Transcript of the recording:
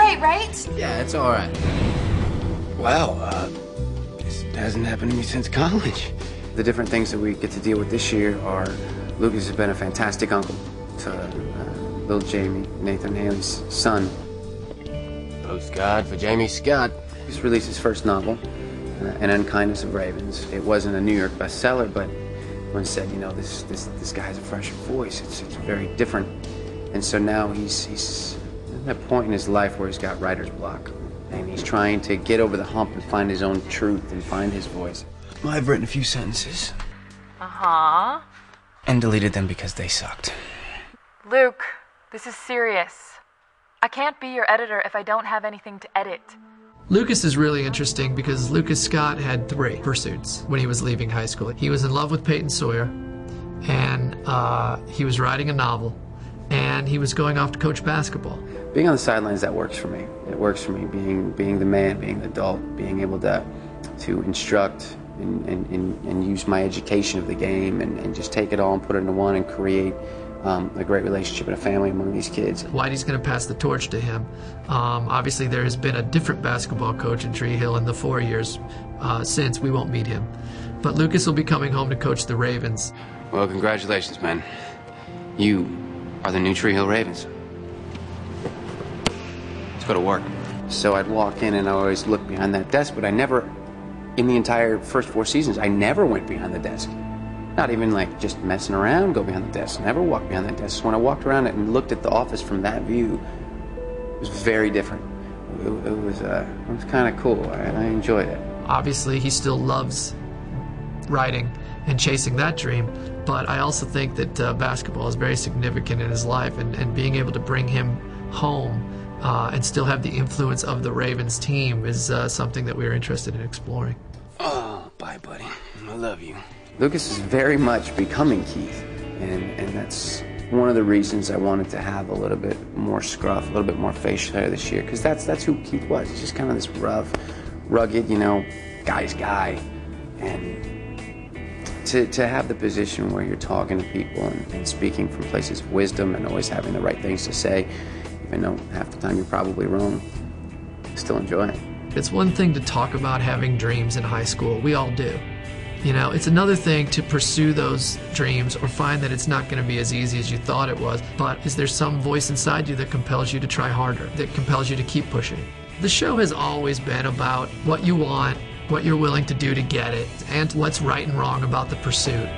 right, right? Yeah, it's all right. Wow, this hasn't happened to me since college. The different things that we get to deal with this year are Lucas has been a fantastic uncle to little Jamie, Nathan Haley's son. Post God for Jamie Scott. He's released his first novel, An Unkindness of Ravens. It wasn't a New York bestseller, but everyone said, you know, this guy has a fresher voice. It's very different. And so now he's at a point in his life where he's got writer's block. And he's trying to get over the hump and find his own truth and find his voice. I've written a few sentences. Uh-huh. And deleted them because they sucked. Luke, this is serious. I can't be your editor if I don't have anything to edit. Lucas is really interesting because Lucas Scott had 3 pursuits when he was leaving high school. He was in love with Peyton Sawyer, and he was writing a novel, and he was going off to coach basketball. Being on the sidelines, that works for me. It works for me, being the man, being the adult, being able to instruct and use my education of the game and just take it all and put it into one and create a great relationship and a family among these kids. Whitey's going to pass the torch to him. Obviously, there has been a different basketball coach in Tree Hill in the 4 years since. We won't meet him. But Lucas will be coming home to coach the Ravens. Well, congratulations, man. You are the new Tree Hill Ravens. Let's go to work. So I'd walk in and I always look behind that desk, but I never, in the entire first 4 seasons, I never went behind the desk. Not even like just messing around, go behind the desk. Never walked behind that desk. So when I walked around it and looked at the office from that view, it was very different. It was kind of cool. I enjoyed it. Obviously, he still loves writing and chasing that dream, but I also think that basketball is very significant in his life, and being able to bring him home and still have the influence of the Ravens team is something that we're interested in exploring. Oh, bye, buddy. I love you. Lucas is very much becoming Keith, and that's one of the reasons I wanted to have a little bit more scruff, a little bit more facial hair this year, because that's who Keith was. He's just kind of this rough, rugged, you know, guy's guy. And to have the position where you're talking to people and speaking from places of wisdom and always having the right things to say, even though half the time you're probably wrong, still enjoy it. It's one thing to talk about having dreams in high school. We all do. You know, it's another thing to pursue those dreams or find that it's not going to be as easy as you thought it was. But is there some voice inside you that compels you to try harder, that compels you to keep pushing? The show has always been about what you want, what you're willing to do to get it, and what's right and wrong about the pursuit.